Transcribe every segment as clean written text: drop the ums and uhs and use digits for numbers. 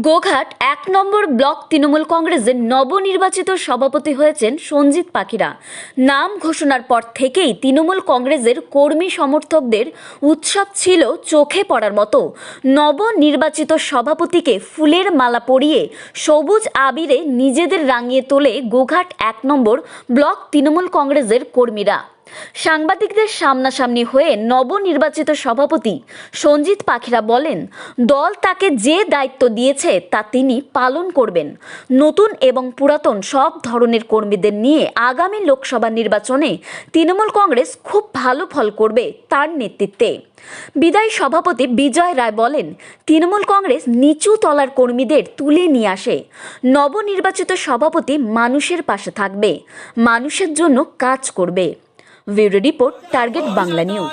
গোঘাট ১ নম্বর block Trinamool কংগ্রেসের নবনির্বাচিত সভাপতি হয়েছেন সঞ্জিত পাখিরা। নাম ঘোষণার পর থেকেই তৃণমূল কংগ্রেসের কর্মী সমর্থকদের উৎসব ছিল চোখে পড়ার মতো। নবনির্বাচিত সভাপতিকে ফুলের মালা পরিয়ে সবুজ আবিরে নিজেদের রাঙিয়ে তোলে গোঘাট ১ নম্বর ব্লক তৃণমূল কংগ্রেসের কর্মীরা। সাংবাদিকদের সামনাসামনি হয়ে নবনির্বাচিত সভাপতি সঞ্জিত পাখিরা বলেন, দল তাকে যে দায়িত্ব দিয়েছে তা তিনি পালন করবেন। নতুন এবং পুরাতন সব ধরনের কর্মীদের নিয়ে আগামী লোকসভা নির্বাচনে তৃণমূল কংগ্রেস খুব ভালো ফল করবে তার নেতৃত্বে। বিদায়ী সভাপতি বিজয় রায় বলেন, তৃণমূল কংগ্রেস নিচু তলার কর্মীদের তুলে নিয়ে আসে। নবনির্বাচিত সভাপতি মানুষের পাশে থাকবে, মানুষের জন্য কাজ করবে। Bureau report, target Bangla news.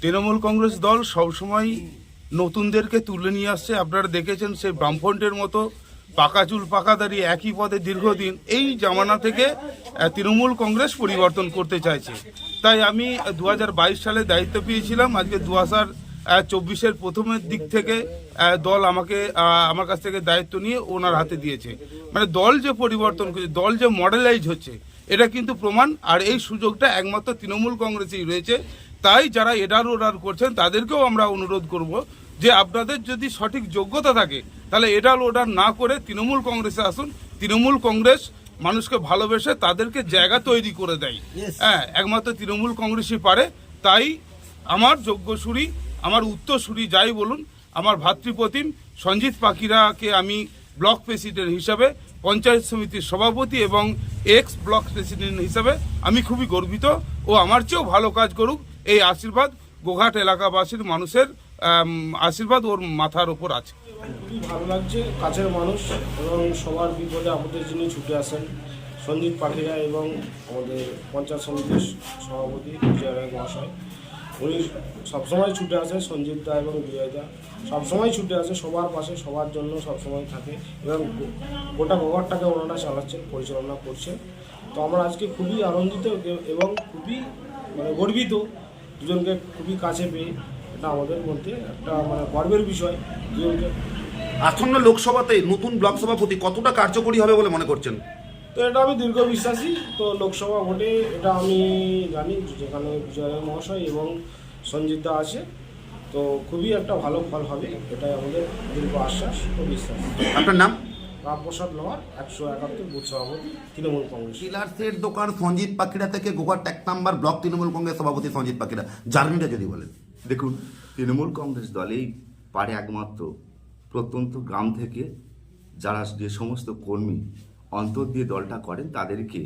Trinamool Congress দল সবসময় নতুনদেরকে তুলে নিয়ে আসছে। আপনারা দেখেছেন সেই বামফ্রন্টের মতো পাকা চুল পাকা দাঁড়িয়ে একই পদে দীর্ঘদিন, এই জামানা থেকে তৃণমূল কংগ্রেস পরিবর্তন করতে চাইছে। তাই আমি 2022 সালে দায়িত্ব পেয়েছিলাম। আজকে 2024-এর প্রথমের দিক থেকে দল আমার কাছ থেকে দায়িত্ব নিয়ে ওনার হাতে দিয়েছে। মানে দল যে পরিবর্তন করছে, দল যে মডেলাইজ হচ্ছে, এটা কিন্তু প্রমাণ। আর এই সুযোগটা একমাত্র তৃণমূল কংগ্রেসেই রয়েছে। তাই যারা এডার ওডার করছেন তাদেরকেও আমরা অনুরোধ করব যে আপনাদের যদি সঠিক যোগ্যতা থাকে তাহলে এডার ওডার না করে তৃণমূল কংগ্রেসে আসুন। তৃণমূল কংগ্রেস মানুষকে ভালোবেসে তাদেরকে জায়গা তৈরি করে দেয়। হ্যাঁ, একমাত্র তৃণমূল কংগ্রেসই পারে। তাই আমার যোগ্যসূরি, আমার উত্তরসূরি যাই বলুন, আমার ভাতৃপ্রতিম সঞ্জিত পাখিরাকে আমি ব্লক প্রেসিডেন্ট হিসাবে, পঞ্চায়েত সমিতির সভাপতি এবং এক্স ব্লক প্রেসিডেন্ট হিসাবে আমি খুবই গর্বিত। ও আমার চেয়েও ভালো কাজ করুক, এই আশীর্বাদ গোঘাট এলাকাবাসীর মানুষের আশীর্বাদ ওর মাথার ওপর আছে। খুবই ভালো লাগছে, কাছের মানুষ এবং সবার বিপদে আপদে যিনি ছুটে আসেন সঞ্জিত পাখিরা এবং আমাদের পঞ্চায়েত সমিতির সভাপতি বিজয় রায় মহাশয়, উনি সবসময় ছুটে আসে। সঞ্জিত দা এবং বিজয় দা সবসময় ছুটে আসে, সবার পাশে সবার জন্য সবসময় থাকে এবং গোটা গোঘাটটাকে ওনারা চালাচ্ছেন, পরিচালনা করছেন। তো আমরা আজকে খুবই আনন্দিত এবং খুবই গর্বিত দুজনকে খুবই কাছে পেয়ে। এটা আমাদের মধ্যে একটা গর্বের বিষয়। দুজনকে আসন্ন লোকসভাতে নতুন ব্লক সভাপতি কতটা কার্যকরী হবে বলে মনে করছেন? তো এটা আমি দীর্ঘ বিশ্বাসী। তো লোকসভা ভোটে এটা আমি জানি যেখানে বিজয় রায় মহাশয় এবং সঞ্জিত দা আছে, তো খুবই একটা ভালো ফল হবে, এটাই আমাদের দীর্ঘ আশ্বাস ও বিশ্বাস। আপনার নাম? রামপ্রসাদ লোহার, 171 বুথ সভাপতি, তৃণমূল কংগ্রেস। ডিলার্সের দোকান সঞ্জিত পাখিরা থেকে গোঘাট 1 নম্বর ব্লক তৃণমূল কংগ্রেস সভাপতি সঞ্জিত পাখিরা, জার্নিটা যদি বলেন। দেখুন, তৃণমূল কংগ্রেস দলেই পারে একমাত্র প্রত্যন্ত গ্রাম থেকে যারা যে সমস্ত কর্মী অন্তর দিয়ে দলটা করেন তাদেরকে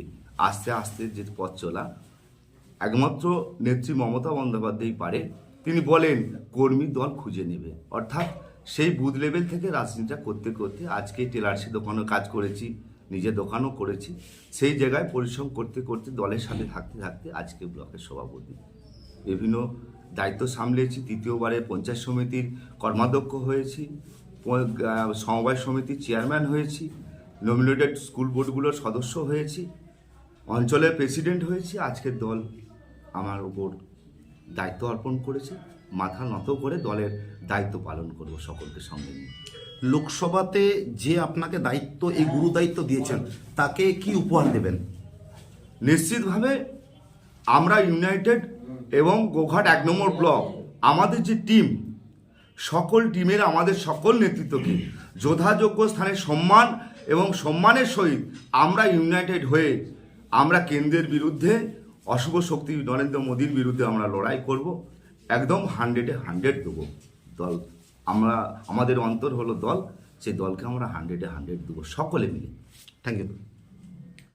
আস্তে আস্তে যে পথ চলা একমাত্র নেত্রী মমতা বন্দ্যোপাধ্যায় পারে। তিনি বলেন কর্মী দল খুঁজে নেবে, অর্থাৎ সেই বুথ লেভেল থেকে রাজনীতিটা করতে করতে আজকে টেলার্সি দোকানেও কাজ করেছি, নিজের দোকানও করেছি, সেই জায়গায় পরিশ্রম করতে করতে দলের সাথে থাকতে থাকতে আজকে ব্লকের সভাপতি, বিভিন্ন দায়িত্ব সামলেছি। তৃতীয়বারে পঞ্চায়েত সমিতির কর্মাধ্যক্ষ হয়েছি, সমবায় সমিতির চেয়ারম্যান হয়েছি, নমিনেটেড স্কুল বোর্ডগুলোর সদস্য হয়েছি, অঞ্চলের প্রেসিডেন্ট হয়েছি। আজকের দল আমার উপর দায়িত্ব অর্পণ করেছে, মাথা নত করে দলের দায়িত্ব পালন করব সকলকে সঙ্গে নিয়ে। লোকসভাতে যে আপনাকে দায়িত্ব, এই গুরু দায়িত্ব দিয়েছেন, তাকে কি উপহার দেবেন? নিশ্চিতভাবে আমরা ইউনাইটেড এবং গোঘাট 1 নম্বর ব্লক, আমাদের যে টিম, সকল টিমের আমাদের সকল নেতৃত্বকে যথাযোগ্য স্থানে সম্মান এবং সম্মানের সহিত আমরা ইউনাইটেড হয়ে আমরা কেন্দ্রের বিরুদ্ধে, অশুভ শক্তি নরেন্দ্র মোদীর বিরুদ্ধে আমরা লড়াই করব। একদম 100-এ 100 দেবো। দল আমাদের অন্তর হলো দল, সেই দলকে আমরা 100-এ 100 দেবো সকলে মিলে। Thank you.